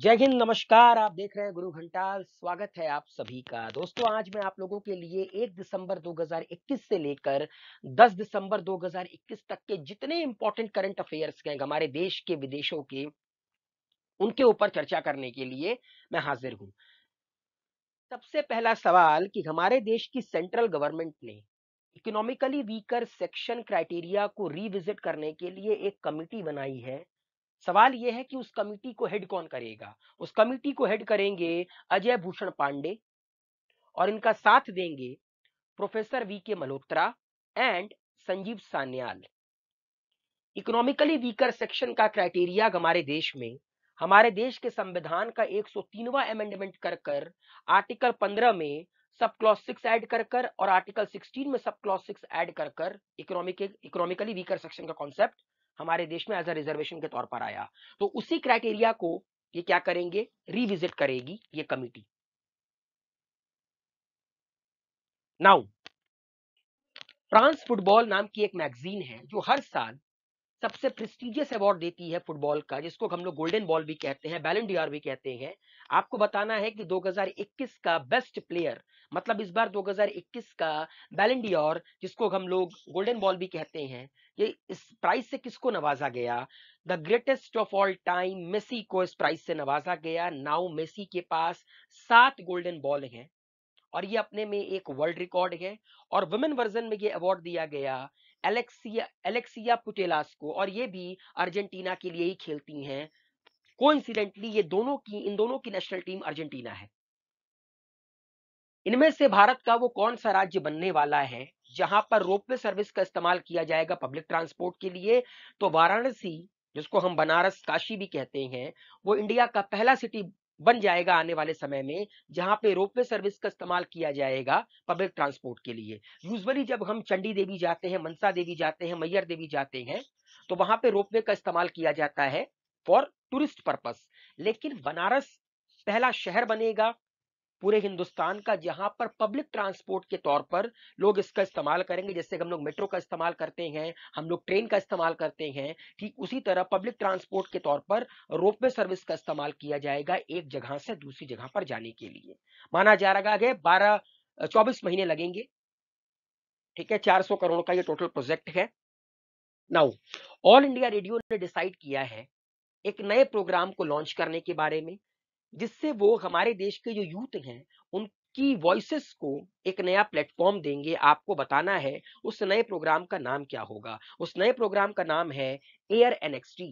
जय हिंद, नमस्कार। आप देख रहे हैं गुरु घंटाल। स्वागत है आप सभी का। दोस्तों, आज मैं आप लोगों के लिए 1 दिसंबर 2021 से लेकर 10 दिसंबर 2021 तक के जितने इंपॉर्टेंट करंट अफेयर्स हैं हमारे देश के, विदेशों के, उनके ऊपर चर्चा करने के लिए मैं हाजिर हूं। सबसे पहला सवाल कि हमारे देश की सेंट्रल गवर्नमेंट ने इकोनॉमिकली वीकर सेक्शन क्राइटेरिया को रिविजिट करने के लिए एक कमिटी बनाई है। सवाल यह है कि उस कमिटी को हेड कौन करेगा। उस कमिटी को हेड करेंगे अजय भूषण पांडे, और इनका साथ देंगे प्रोफेसर वी के Malhotra and Sanjeev Sanyal. Economically weaker section का क्राइटेरिया हमारे देश के संविधान का 103वां अमेंडमेंट कर आर्टिकल 15 में सब क्लॉज 6 ऐड कर और आर्टिकल 16 में सब क्लॉज 6 ऐड कर इकोनॉमिकली वीकर सेक्शन का कॉन्सेप्ट हमारे देश में एज अ रिजर्वेशन के तौर पर आया। तो उसी क्राइटेरिया को ये क्या करेंगे, रिविजिट करेगी ये कमिटी। नाउ, फ्रांस फुटबॉल नाम की एक मैगजीन है जो हर साल सबसे प्रेस्टिजियस अवार्ड देती है फुटबॉल का, जिसको हम लोग गोल्डन बॉल भी कहते हैं, बैलन डी भी कहते हैं। आपको बताना है कि 2021 का बेस्ट प्लेयर, मतलब इस बार 2021 का बैलन डी, जिसको हम लोग गोल्डन बॉल भी कहते हैं, ये इस प्राइज से किसको नवाजा गया। The greatest of all time Messi को इस प्राइज से नवाजा गया। नाउ मेसी के पास 7 गोल्डन बॉल हैं और ये अपने में एक वर्ल्ड रिकॉर्ड है। और वुमेन वर्जन में ये अवार्ड दिया गया एलेक्सिया एलेक्सिया पुटेलास को, और ये भी अर्जेंटीना के लिए ही खेलती हैं। कोइंसिडेंटली इन दोनों की नेशनल टीम अर्जेंटीना है। इनमें से भारत का वो कौन सा राज्य बनने वाला है जहां पर रोपवे सर्विस का इस्तेमाल किया जाएगा पब्लिक ट्रांसपोर्ट के लिए। तो वाराणसी, जिसको हम बनारस काशी भी कहते हैं, वो इंडिया का पहला सिटी बन जाएगा आने वाले समय में जहां पे रोपवे सर्विस का इस्तेमाल किया जाएगा पब्लिक ट्रांसपोर्ट के लिए। यूजुअली जब हम चंडी देवी जाते हैं, मनसा देवी जाते हैं, मैयर देवी जाते हैं, तो वहां पे रोपवे का इस्तेमाल किया जाता है फॉर टूरिस्ट पर्पस। लेकिन बनारस पहला शहर बनेगा पूरे हिंदुस्तान का जहां पर पब्लिक ट्रांसपोर्ट के तौर पर लोग इसका इस्तेमाल करेंगे। जैसे हम लोग मेट्रो का इस्तेमाल करते हैं, हम लोग ट्रेन का इस्तेमाल करते हैं, ठीक उसी तरह पब्लिक ट्रांसपोर्ट के तौर पर रोपवे सर्विस का इस्तेमाल किया जाएगा एक जगह से दूसरी जगह पर जाने के लिए। माना जा रहा है 24 महीने लगेंगे। ठीक है, 400 करोड़ का ये टोटल प्रोजेक्ट है। नाउ, ऑल इंडिया रेडियो ने डिसाइड किया है एक नए प्रोग्राम को लॉन्च करने के बारे में, जिससे वो हमारे देश के जो यूथ हैं उनकी वॉइसेस को एक नया प्लेटफॉर्म देंगे। आपको बताना है उस नए प्रोग्राम का नाम क्या होगा। उस नए प्रोग्राम का नाम है air NXT,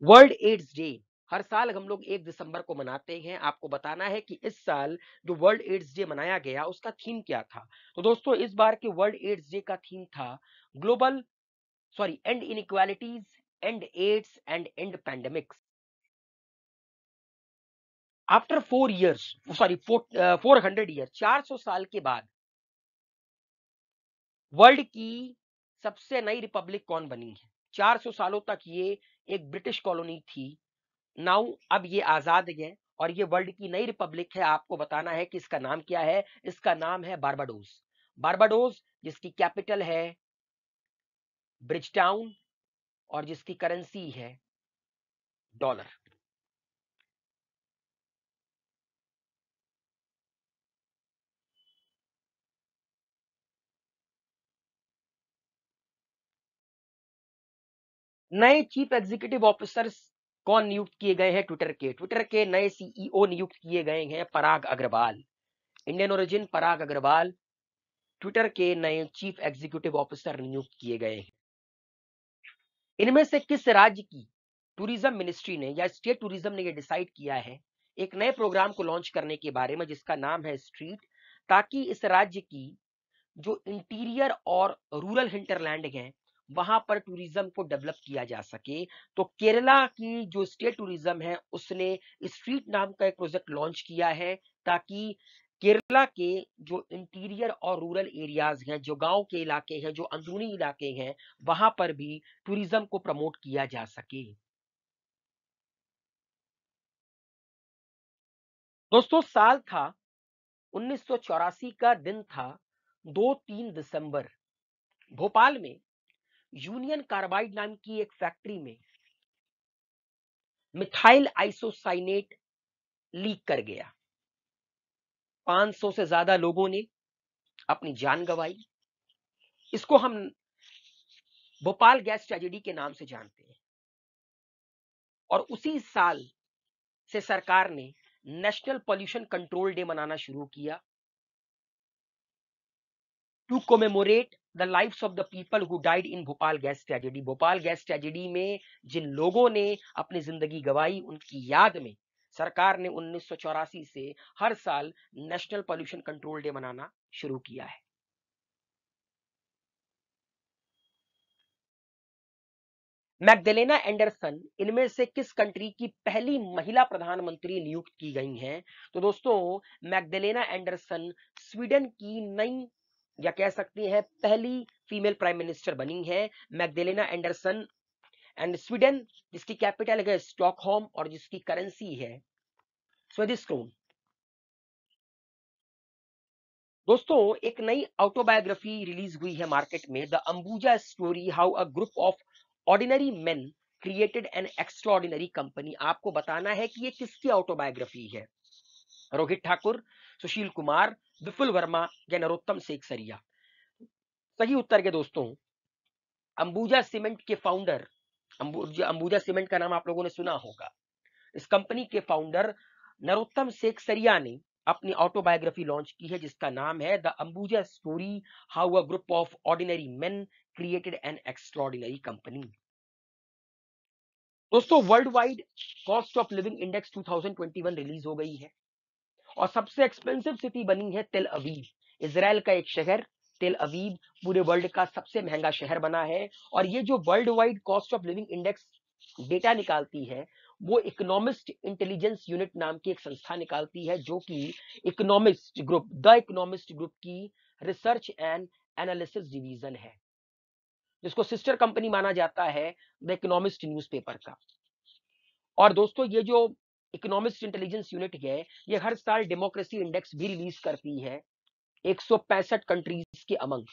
world AIDS day. हर साल हम लोग 1 दिसंबर को मनाते हैं। आपको बताना है कि इस साल जो वर्ल्ड एड्स डे मनाया गया उसका थीम क्या था। तो दोस्तों, इस बार के वर्ल्ड एड्स डे का थीम था global end inequalities, end AIDS end end pandemics. After 4 years, 400 years, 400 साल के बाद वर्ल्ड की सबसे नई रिपब्लिक कौन बनी है। 400 सालों तक ये एक ब्रिटिश कॉलोनी थी। नाउ अब ये आजाद है और ये वर्ल्ड की नई रिपब्लिक है। आपको बताना है कि इसका नाम क्या है। इसका नाम है बारबाडोस। बारबाडोस, जिसकी कैपिटल है ब्रिज टाउन और जिसकी करेंसी है डॉलर। नए चीफ एग्जीक्यूटिव ऑफिसर्स कौन नियुक्त किए गए हैं ट्विटर के नए सीईओ नियुक्त किए गए हैं पराग अग्रवाल। इंडियन ओरिजिन पराग अग्रवाल ट्विटर के नए चीफ एग्जीक्यूटिव ऑफिसर नियुक्त किए गए हैं। इनमें से किस राज्य की टूरिज्म मिनिस्ट्री ने या स्टेट टूरिज्म ने यह डिसाइड किया है एक नए प्रोग्राम को लॉन्च करने के बारे में जिसका नाम है स्ट्रीट, ताकि इस राज्य की जो इंटीरियर और रूरल हिंटरलैंड है वहां पर टूरिज्म को डेवलप किया जा सके। तो केरला की जो स्टेट टूरिज्म है उसने स्ट्रीट नाम का एक प्रोजेक्ट लॉन्च किया है, ताकि केरला के जो इंटीरियर और रूरल एरियाज हैं, जो गांव के इलाके हैं, जो अंदरूनी इलाके हैं, वहां पर भी टूरिज्म को प्रमोट किया जा सके। दोस्तों, साल था 1984 का, दिन था 2-3 दिसंबर। भोपाल में यूनियन कार्बाइड नाम की एक फैक्ट्री में मिथाइल आइसोसाइनेट लीक कर गया। 500 से ज्यादा लोगों ने अपनी जान गंवाई। इसको हम भोपाल गैस ट्रेजेडी के नाम से जानते हैं। और उसी साल से सरकार ने नेशनल पॉल्यूशन कंट्रोल डे मनाना शुरू किया, to commemorate the lives of the people who died in Bhopal gas tragedy. Bhopal gas tragedy में जिन लोगों ने अपनी जिंदगी गंवाई, उनकी याद में सरकार ने 1984 से हर साल नेशनल पॉल्यूशन कंट्रोल डे मनाना शुरू किया है। मैग्डलेना एंडरसन इनमें से किस कंट्री की पहली महिला प्रधानमंत्री नियुक्त की गई हैं? तो दोस्तों, मैग्डलेना एंडरसन स्वीडन की नई, या कह सकते हैं पहली फीमेल प्राइम मिनिस्टर बनी है। मैग्डलेना एंडरसन, एंड स्वीडन जिसकी कैपिटल है स्टॉकहोम और जिसकी करेंसी है स्वीडिश क्रोन। दोस्तों, एक नई ऑटोबायोग्राफी रिलीज हुई है मार्केट में, the Ambuja story, how a group of ordinary men created an extraordinary company. आपको बताना है कि ये किसकी ऑटोबायोग्राफी है। रोहित ठाकुर, सुशील कुमार, विपुल वर्मा या नरोत्तम सेकसरिया। सही उत्तर के दोस्तों, अंबुजा सीमेंट के फाउंडर, अंबुजा सीमेंट का नाम आप लोगों ने सुना होगा। इस कंपनी के फाउंडर नरोत्तम सेकसरिया ने अपनी ऑटोबायोग्राफी लॉन्च की है, जिसका नाम है the Ambuja story, how a group of ordinary men created an extraordinary company. दोस्तों, world wide cost of living index 2021 release हो गई है और सबसे एक्सपेंसिव सिटी बनी है तेल अवीव। इजराइल का एक शहर तेल अवीव पूरे वर्ल्ड का सबसे महंगा शहर बना है। और ये जो world wide cost of living index data निकालती है, वो इकोनॉमिस्ट इंटेलिजेंस यूनिट नाम की एक संस्था निकालती है, जो कि economist group, the economist group की रिसर्च एंड एनालिसिस डिवीजन है, जिसको सिस्टर कंपनी माना जाता है द इकोनॉमिस्ट न्यूज़पेपर का। और दोस्तों, ये जो इकोनॉमिस्ट इंटेलिजेंस यूनिट है, ये हर साल डेमोक्रेसी इंडेक्स भी रिलीज करती है 165 कंट्रीज के अमंग।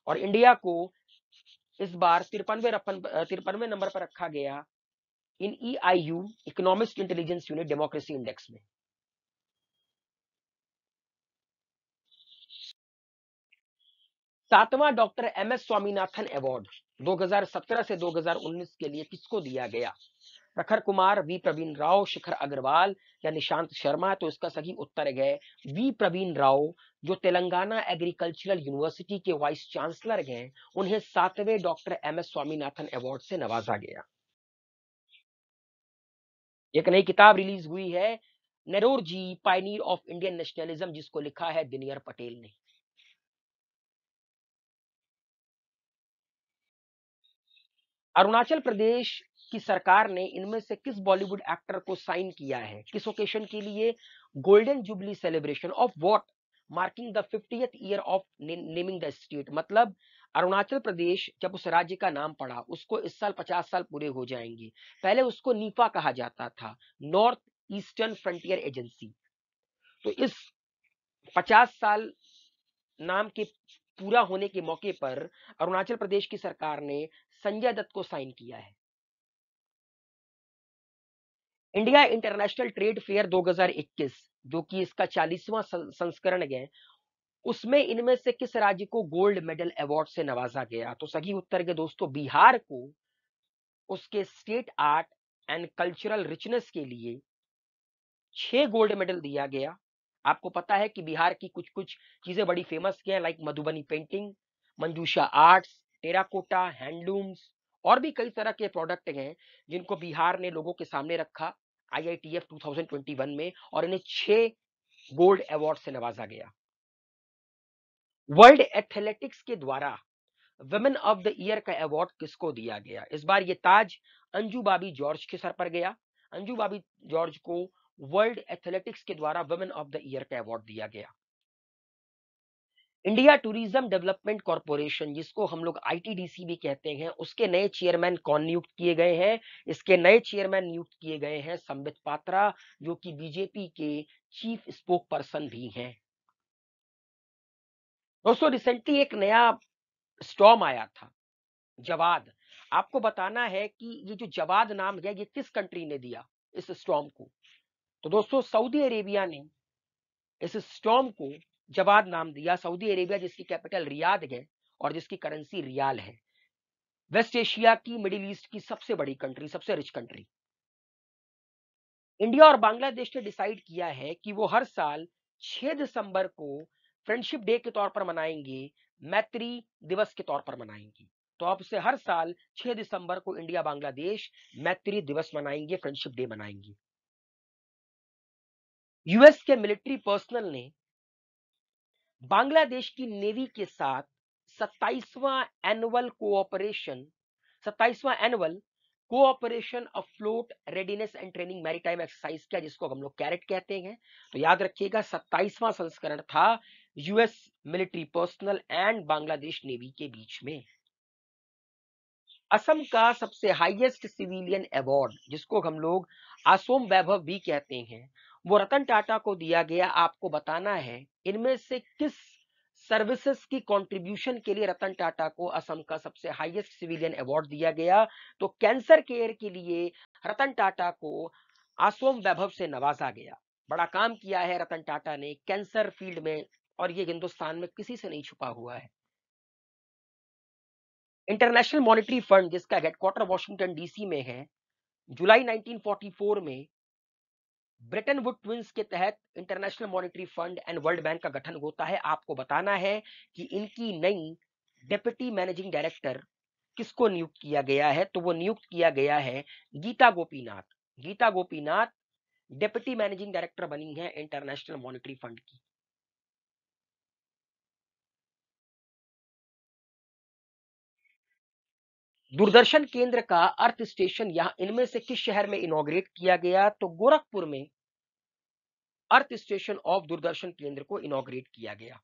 और इंडिया को इस बार 53वें नंबर पर रखा गया इन EIU, economist intelligence unit democracy index में। सातवां डॉक्टर MS स्वामीनाथन अवार्ड 2017 से 2019 के लिए किसको दिया गया? प्रखर कुमार, वी प्रवीण राव, शिखर अग्रवाल या निशांत शर्मा? तो इसका सही उत्तर है वी प्रवीण राव, जो तेलंगाना एग्रीकल्चरल यूनिवर्सिटी के वाइस चांसलर हैं। उन्हें 7वें डॉक्टर MS स्वामीनाथन अवार्ड से नवाजा गया। एक नई किताब रिलीज हुई है, नेरोर जी, पायनियर ऑफ इंडियन नेशनलिज्म, जिसको लिखा है दिनकर पटेल ने। अरुणाचल प्रदेश की सरकार ने इनमें से किस बॉलीवुड एक्टर को साइन किया है? किस ओकेशन के लिए? Golden jubilee celebration of what marking the 50th year of naming the state. मतलब अरुणाचल प्रदेश जब उस राज्य का नाम पड़ा, उसको इस साल 50 साल पूरे हो जाएंगे। पहले उसको नीफा कहा जाता था, नॉर्थ ईस्टर्न फ्रंटियर एजेंसी। तो इस 50 साल नाम के पूरा होने के मौके पर अरुणाचल प्रदेश की सरकार ने संजय दत्त को साइन किया है। इंडिया इंटरनेशनल ट्रेड फेयर 2021, जो कि इसका 40वां संस्करण है, उसमें इनमें से किस राज्य को गोल्ड मेडल अवार्ड से नवाजा गया? तो सही उत्तर के दोस्तों, बिहार को उसके state art and cultural richness के लिए 6 गोल्ड मेडल दिया गया। आपको पता है कि बिहार की कुछ कुछ चीजें बड़ी फेमस हैं, लाइक मधुबनी पेंटिंग, मंजूषा आर्ट्स, टेराकोटा, हैंडलूम्स और भी कई तरह के प्रोडक्ट हैं, जिनको बिहार ने लोगों के सामने रखा IITF 2021 में, और इन्हें 6 गोल्ड अवार्ड से नवाजा गया। वर्ल्ड एथलेटिक्स के द्वारा वुमेन ऑफ द ईयर का अवार्ड किसको दिया गया? इस बार ये ताज अंजू बाबी जॉर्ज के सर पर गया। अंजू बाबी जॉर्ज को वर्ल्ड एथलेटिक्स के द्वारा वुमेन ऑफ द ईयर का अवार्ड दिया गया। इंडिया टूरिज्म डेवलपमेंट कॉर्पोरेशन, जिसको हम लोग ITDC भी कहते हैं, उसके नए चेयरमैन कौन नियुक्त किए गए हैं? इसके नए चेयरमैन नियुक्त किए गए हैं संबित पात्रा, जो कि बीजेपी के चीफ स्पोक पर्सन भी हैं। दोस्तों, रिसेंटली एक नया स्टॉर्म आया था, जवाद। आपको बताना है कि ये जो जवाद नाम है, ये किस कंट्री ने दिया? इस स्टॉर्म को। तो दोस्तों सऊदी अरेबिया ने इस स्टॉर्म को जवाद नाम दिया। सऊदी अरेबिया जिसकी कैपिटल रियाद है और जिसकी करेंसी रियाल है, वेस्ट एशिया की, मिडिल ईस्ट की सबसे बड़ी कंट्री, सबसे रिच कंट्री। इंडिया और बांग्लादेश ने डिसाइड किया है कि वो हर साल 6 दिसंबर को फ्रेंडशिप डे के तौर पर मनाएंगे, मैत्री दिवस के तौर पर मनाएंगे। तो अब से हर साल 6 दिसंबर को इंडिया बांग्लादेश मैत्री दिवस मनाएंगे, फ्रेंडशिप डे मनाएंगे। यूएस के मिलिट्री पर्सनल ने बांग्लादेश की नेवी के साथ 27वां एनुअल कोऑपरेशन 27वां annual cooperation afloat readiness and training maritime exercise किया, जिसको हम लोग कैरेट कहते हैं। तो याद रखिएगा 27वां संस्करण था US military personnel and Bangladesh navy के बीच में। असम का सबसे हाईएस्ट सिविलियन अवार्ड, जिसको हम लोग असोम वैभव भी कहते हैं, वो रतन टाटा को दिया गया। आपको बताना है इनमें से किस सर्विसेज की कंट्रीब्यूशन के लिए रतन टाटा को असम का सबसे हाईएस्ट सिविलियन अवार्ड दिया गया। तो कैंसर केयर के लिए रतन टाटा को असोम वैभव से नवाजा गया। बड़ा काम किया है रतन टाटा ने कैंसर फील्ड में, और ये हिंदुस्तान में किसी से नहीं छुपा हुआ है। इंटरनेशनल मॉनेटरी फंड, जिसका हेडक्वार्टर वॉशिंगटन डीसी में है, जुलाई 1944 में ब्रेटन वुड ट्विंस के तहत international monetary fund and world bank का गठन होता है। आपको बताना है कि इनकी नई डेप्यूटी मैनेजिंग डायरेक्टर किसको नियुक्त किया गया है। तो वो नियुक्त किया गया है Gita Gopinath. Gita Gopinath deputy managing director बनी है इंटरनेशनल मॉनेटरी फंड की। दूरदर्शन केंद्र का अर्थ स्टेशन यहां इनमें से किस शहर में इनॉग्रेट किया गया? तो गोरखपुर में अर्थ स्टेशन ऑफ दूरदर्शन केंद्र को इनॉग्रेट किया गया।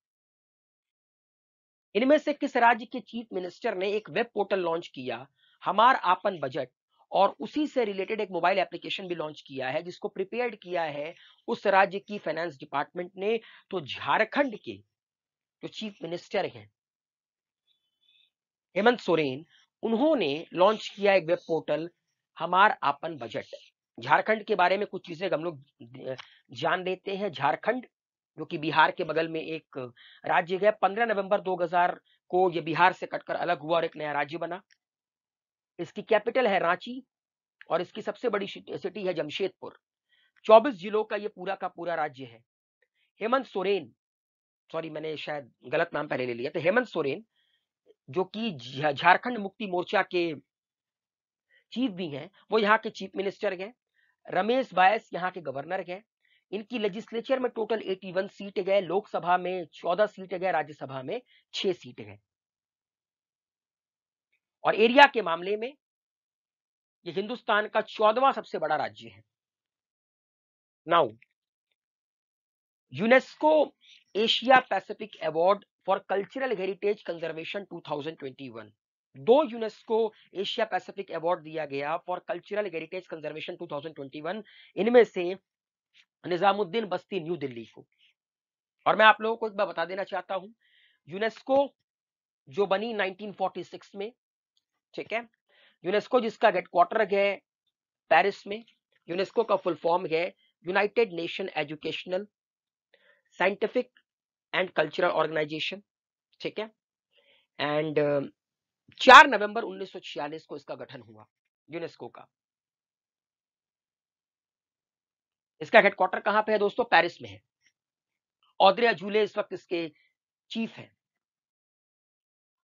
इनमें से किस राज्य के चीफ मिनिस्टर ने एक वेब पोर्टल लॉन्च किया, हमार आपन बजट, और उसी से रिलेटेड एक मोबाइल एप्लीकेशन भी लॉन्च किया है, जिसको प्रिपेयर्ड किया है उस राज्य की फाइनेंस डिपार्टमेंट ने? तो झारखंड के जो चीफ मिनिस्टर हैं हेमंत सोरेन, उन्होंने लॉन्च किया एक वेब पोर्टल हमार आपन बजट। झारखंड के बारे में कुछ चीजें हम लोग जान लेते हैं। झारखंड जो कि बिहार के बगल में एक राज्य है, 15 नवंबर 2000 को ये बिहार से कटकर अलग हुआ और एक नया राज्य बना। इसकी कैपिटल है रांची और इसकी सबसे बड़ी सिटी है जमशेदपुर। 24 जिलों का ये पूरा का पूरा राज्य है। हेमंत सोरेन, सॉरी मैंने शायद गलत नाम पहले ले लिया, तो हेमंत सोरेन जो कि झारखंड मुक्ति मोर्चा के चीफ भी हैं, वो यहाँ के चीफ मिनिस्टर हैं। रमेश बायस यहाँ के गवर्नर हैं। इनकी लेजिस्लेचर में टोटल 81 सीट है, लोकसभा में 14 सीट है, राज्यसभा में 6 सीट है। और एरिया के मामले में ये हिंदुस्तान का 14वां सबसे बड़ा राज्य है। Now UNESCO Asia Pacific award for cultural heritage conservation 2021। दो यूनेस्को एशिया पैसिफिक अवार्ड दिया गया फॉर कल्चरल हेरिटेज कंजर्वेशन 2021। इनमें से निजामुद्दीन बस्ती न्यू दिल्ली को। और मैं आप लोगों को एक बार बता देना चाहता हूं, यूनेस्को जो बनी 1946 में, ठीक है, यूनेस्को जिसका हेडक्वार्टर है पेरिस में। यूनेस्को का फुल फॉर्म है united nation educational scientific and cultural organisation, ठीक है। एंड 4 नवंबर 1946 को इसका गठन हुआ यूनेस्को का। इसका हेडक्वार्टर कहां पे है दोस्तों? पेरिस में है। ऑद्रे अजूले इस वक्त इसके चीफ हैं।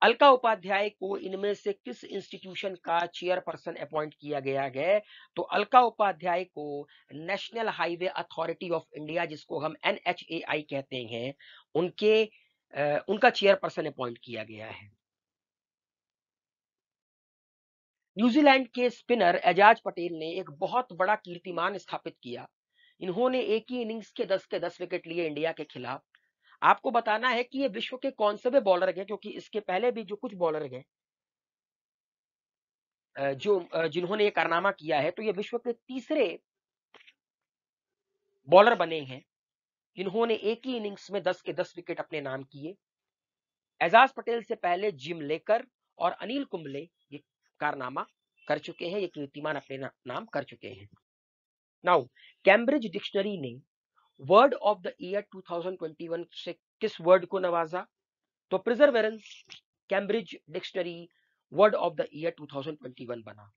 अलका उपाध्याय को इनमें से किस इंस्टीट्यूशन का चेयरपर्सन अपॉइंट किया गया है? तो अलका उपाध्याय को national highway authority of India, जिसको हम NHAI कहते हैं, उनका चेयरपर्सन अपॉइंट किया गया है। न्यूजीलैंड के स्पिनर एजाज पटेल ने एक बहुत बड़ा कीर्तिमान स्थापित किया। इन्होंने एक ही इनिंग्स के 10 विकेट लिए इंडिया के खिलाफ। आपको बताना है कि ये विश्व के कौन से भी बॉलर हैं, क्योंकि इसके पहले भी जो कुछ बॉलर हैं जिन्होंने ये कारनामा किया है, तो ये विश्व के तीसरे बॉलर बने हैं जिन्होंने एक ही इनिंग्स में 10 के 10 विकेट अपने नाम किए। एजाज पटेल से पहले जिम लेकर और अनिल कुंबले ये कारनामा कर चुके हैं, ये कीर्तिमान अपने नाम कर चुके हैं। नाउ कैम्ब्रिज डिक्शनरी ने वर्ड ऑफ द ईयर 2021 से किस वर्ड को नवाजा? तो perseverance Cambridge dictionary word of the year 2021 बना।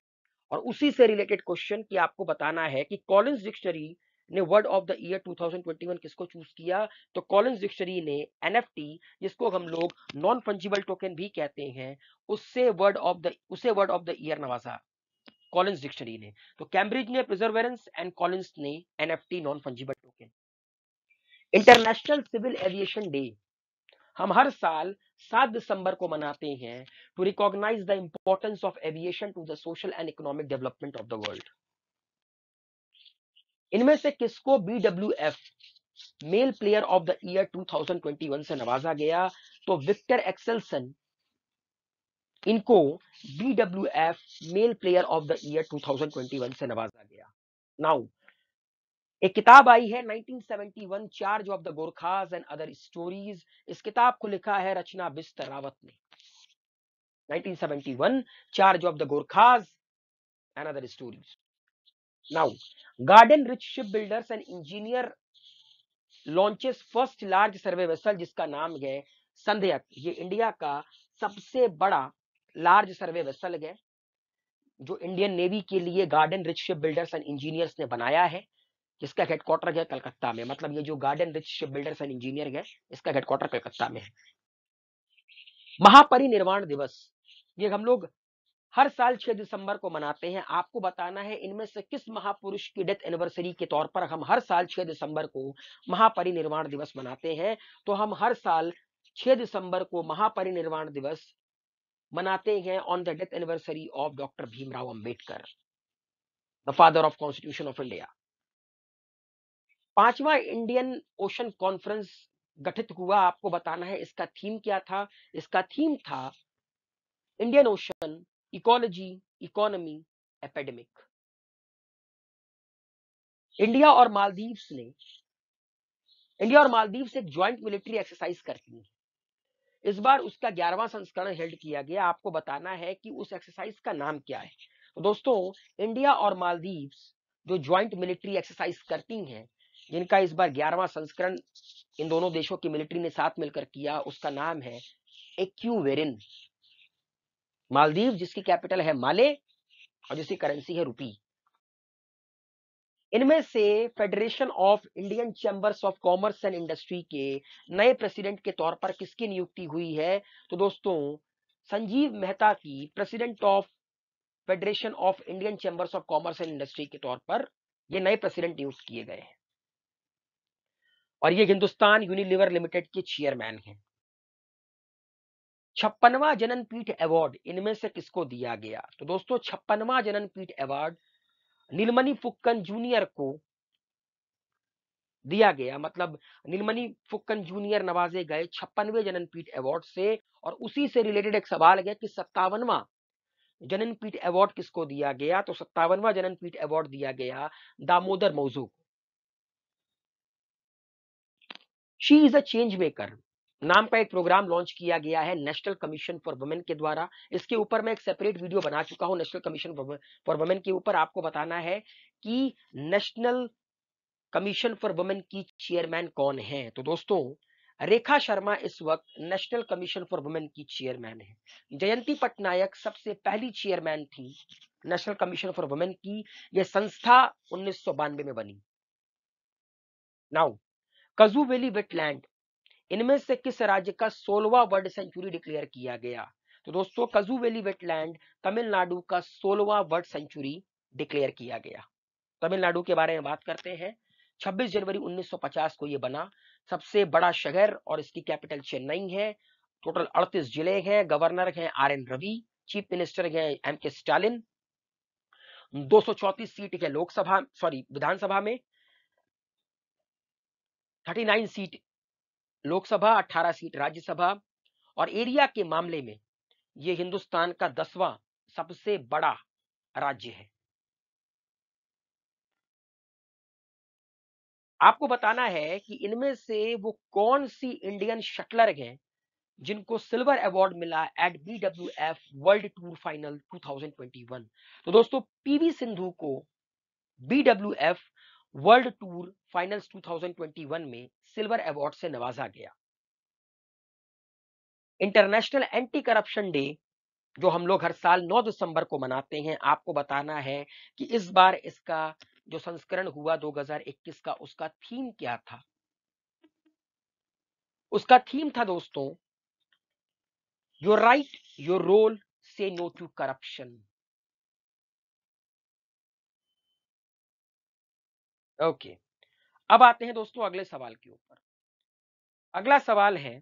और उसी से रिलेटेड क्वेश्चन कि आपको बताना है कि कॉलिंस डिक्शनरी ने वर्ड ऑफ द ईयर 2021 किसको चूज किया? तो कॉलिंस डिक्शनरी ने एनएफटी, जिसको हम लोग नॉन फंजिबल टोकन भी कहते हैं, उसे वर्ड ऑफ द ईयर नवाजा कॉलिंस डिक्शनरी ने। तो कैम्ब्रिज ने प्रिजर्वेरेंस एंड कॉलिंस ने NFT non fungible token. International civil aviation day हम हर साल 7 दिसंबर को मनाते हैं to recognise the importance of aviation to the social and economic development of the world. इनमें से किसको BWF male player of the year 2021 से नवाजा गया? तो विक्टर एक्सेल्सन, इनको BWF male player of the year 2021 से नवाजा गया। नाउ एक किताब आई है 1971, charge of the Gorkhas and other stories. इस किताब को लिखा है रचना बिस्तर रावत ने। 1971, charge of the Gorkhas and other stories. Now garden rich ship builders and engineer launches first large survey vessel, जिसका नाम है संध्याक। ये इंडिया का सबसे बड़ा लार्ज सर्वे वेसल है जो इंडियन नेवी के लिए garden rich ship builders and engineers ने बनाया है, जिसका हेडक्वार्टर है कलकत्ता में। मतलब ये जो garden rich ship builders and engineer है, इसका हेडक्वार्टर कलकत्ता में है। महापरिनिर्वाण दिवस ये हम लोग हर साल 6 दिसंबर को मनाते हैं। आपको बताना है इनमें से किस महापुरुष की डेथ एनिवर्सरी के तौर पर हम हर साल 6 दिसंबर को महापरिनिर्वाण दिवस मनाते हैं। तो हम हर साल 6 दिसंबर को महापरिनिर्वाण दिवस मनाते हैं on the death anniversary of doctor Bhimrao Ambedkar, the father of constitution of India. 5वां इंडियन ओशन कॉन्फ्रेंस गठित हुआ। आपको बताना है इसका थीम क्या था? इसका थीम था Indian ocean, ecology, economy, epidemic. India और मालदीव्स एक ज्वाइंट मिलिट्री एक्सरसाइज करती हैं। इस बार उसका 11वां संस्करण हेल्ड किया गया। आपको बताना है कि उस एक्सरसाइज का नाम क्या है। तो दोस्तों, इंडिया और मालदीव्स जो ज्वाइंट मिलिट्री एक्सरसाइज करती हैं, जिनका इस बार 11वां संस्करण इन दोनों देशों की मिलिट्री ने साथ मिलकर किया, उसका नाम है एक्यूवेरिन। मालदीव जिसकी कैपिटल है माले और जिसकी करेंसी है रुपी। इनमें से federation of Indian chambers of commerce and industry के नए प्रेसिडेंट के तौर पर किसकी नियुक्ति हुई है? तो दोस्तों, संजीव मेहता की president of federation of Indian chambers of commerce and industry के तौर पर ये नए प्रेसिडेंट नियुक्त किए गए हैं। और ये हिंदुस्तान यूनिलीवर लिमिटेड के चेयरमैन हैं। 56वां जननपीठ अवार्ड इनमें से किसको दिया गया? तो दोस्तों, 56वां जननपीठ अवार्ड नीलमणि फुक्कन जूनियर को दिया गया। मतलब नीलमणि फुक्कन जूनियर नवाजे गए 56वें जननपीठ अवार्ड से। और उसी से रिलेटेड एक सवाल है कि 57वां जननपीठ अवार्ड किसको दिया गया? तो 57वां जननपीठ अवार्ड दिया गया दामोदर मौजू को। She is a change maker नाम का एक प्रोग्राम लॉन्च किया गया है नेशनल कमीशन फॉर वुमेन के द्वारा। इसके ऊपर मैं एक सेपरेट वीडियो बना चुका हूं नेशनल कमीशन फॉर वुमेन के ऊपर। आपको बताना है कि नेशनल कमीशन फॉर वुमेन की चेयरमैन कौन है? तो दोस्तों, रेखा शर्मा इस वक्त नेशनल कमीशन फॉर वुमेन की चेयरमैन है। जयंती पटनायक सबसे पहली चेयरमैन थी नेशनल कमीशन फॉर वुमेन की। यह संस्था 1992 में बनी। नाउ कजू वैली वेटलैंड इनमें से किस राज्य का 16वां वर्ल्ड सेंचुरी डिक्लेयर किया गया? तो दोस्तों, कजू वैली वेटलैंड तमिलनाडु का 16वां वर्ल्ड सेंचुरी डिक्लेयर किया गया। तमिलनाडु के बारे में बात करते हैं। 26 जनवरी 1950 को यह बना। सबसे बड़ा शहर और इसकी कैपिटल चेन्नई है। टोटल 38 जिले हैं। गवर्नर हैं RN रवि। चीफ मिनिस्टर हैं MK स्टालिन। 234 सीट है विधानसभा में। 39 सीट लोकसभा, 18 सीट राज्यसभा। और एरिया के मामले में यह हिंदुस्तान का 10वां सबसे बड़ा राज्य है। आपको बताना है कि इनमें से वो कौन सी इंडियन शटलर हैं जिनको सिल्वर अवार्ड मिला at BWF world tour final 2021। तो दोस्तों, PV सिंधु को BWF वर्ल्ड टूर फाइनल्स 2021 में सिल्वर अवार्ड से नवाजा गया। इंटरनेशनल एंटी करप्शन डे जो हम लोग हर साल 9 दिसंबर को मनाते हैं, आपको बताना है कि इस बार इसका जो संस्करण हुआ 2021 का, उसका थीम क्या था। उसका थीम था दोस्तों, योर राइट योर रोल, से नो टू करप्शन। ओके, अब आते हैं दोस्तों अगले सवाल के ऊपर। अगला सवाल है,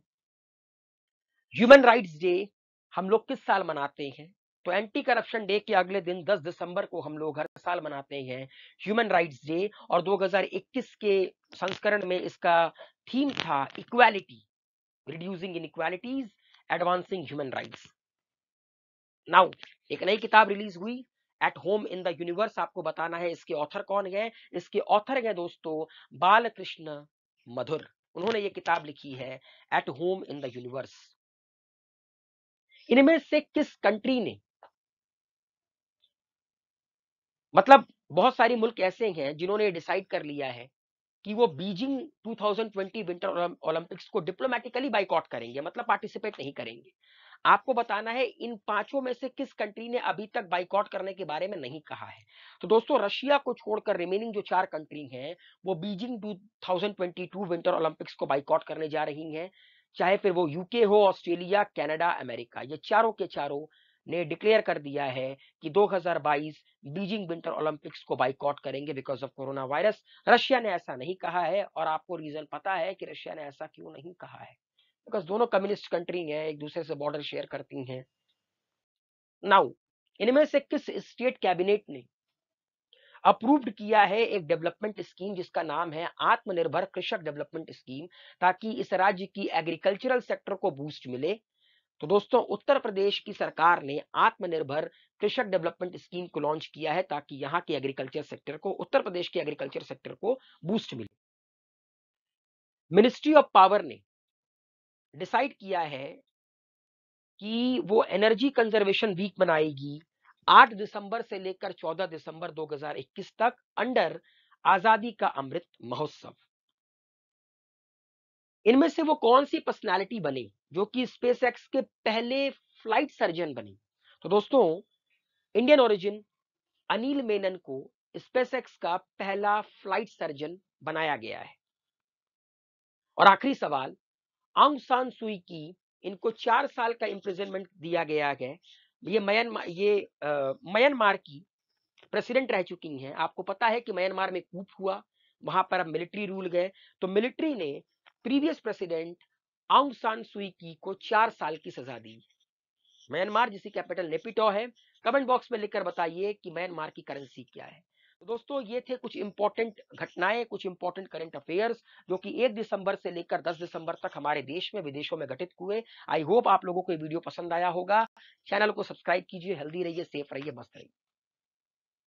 ह्यूमन राइट्स डे हम लोग किस साल मनाते हैं? तो एंटी करप्शन डे के अगले दिन 10 दिसंबर को हम लोग हर साल मनाते हैं ह्यूमन राइट्स डे, और 2021 के संस्करण में इसका थीम था equality, reducing inequalities, advancing human rights. Now एक नई किताब रिलीज हुई, at home in the universe. आपको बताना है इसके ऑथर कौन है। इसके ऑथर है दोस्तों बालकृष्ण मधुर। उन्होंने ये किताब लिखी है at home in the universe. इनमें से किस कंट्री ने, मतलब बहुत सारी मुल्क ऐसे हैं जिन्होंने डिसाइड कर लिया है कि वो बीजिंग 2020 विंटर ओलंपिक्स को डिप्लोमेटिकली बाइकआउट करेंगे, मतलब पार्टिसिपेट नहीं करेंगे। आपको बताना है इन पांचों में से किस कंट्री ने अभी तक बाइकआउट करने के बारे में नहीं कहा है। तो दोस्तों रशिया को छोड़कर रिमेनिंग जो 4 कंट्री हैं वो बीजिंग 2022 विंटर ओलंपिक्स को बाइकआउट करने जा रही हैं। चाहे फिर वो यूके हो, ऑस्ट्रेलिया, कनाडा, अमेरिका, ये चारों के चारों ने डिक्लेयर कर दिया है कि 2022 बीजिंग विंटर ओलंपिक्स को बाइकआउट करेंगे because of corona virus. Russia ने ऐसा नहीं कहा है, और आपको रीजन पता है कि रशिया ने ऐसा क्यों नहीं कहा है, बिकॉज दोनों कम्युनिस्ट कंट्री हैं, एक दूसरे से बॉर्डर शेयर करती हैं। नाउ इनमें से किस स्टेट कैबिनेट ने अप्रूव्ड किया है एक डेवलपमेंट स्कीम जिसका नाम है आत्मनिर्भर कृषक डेवलपमेंट स्कीम, ताकि इस राज्य की एग्रीकल्चरल सेक्टर को बूस्ट मिले? तो दोस्तों उत्तर प्रदेश की सरकार ने आत्मनिर्भर कृषक डेवलपमेंट स्कीम को लॉन्च किया है ताकि यहाँ के एग्रीकल्चर सेक्टर को, उत्तर प्रदेश के एग्रीकल्चर सेक्टर को बूस्ट मिले। मिनिस्ट्री ऑफ पावर ने डिसाइड किया है कि वो एनर्जी कंजर्वेशन वीक बनाएगी 8 दिसंबर से लेकर 14 दिसंबर 2021 तक अंडर आजादी का अमृत महोत्सव। इनमें से वो कौन सी पर्सनालिटी बने जो कि स्पेसएक्स के पहले फ्लाइट सर्जन बने? तो दोस्तों इंडियन ओरिजिन अनिल मेनन को स्पेसएक्स का पहला फ्लाइट सर्जन बनाया गया है। और आखिरी सवाल, आंग सान सुई की, इनको 4 साल का इम्प्रिजनमेंट दिया गया है। ये म्यांमार की प्रेसिडेंट रह चुकी हैं। आपको पता है कि म्यांमार में कूप हुआ, वहां पर अब मिलिट्री रूल गए, तो मिलिट्री ने प्रीवियस प्रेसिडेंट आंग सान सुई की को 4 साल की सजा दी। म्यांमार जिसकी कैपिटल नेपिटो है, कमेंट बॉक्स में लिखकर बताइए कि म्यांमार की करेंसी क्या है। तो दोस्तों ये थे कुछ इंपॉर्टेंट घटनाएं, कुछ इंपॉर्टेंट करंट अफेयर्स जो कि 1 दिसंबर से लेकर 10 दिसंबर तक हमारे देश में विदेशों में घटित हुए। आई होप आप लोगों को ये वीडियो पसंद आया होगा। चैनल को सब्सक्राइब कीजिए, हेल्दी रहिए, सेफ रहिए, मस्त रहिए।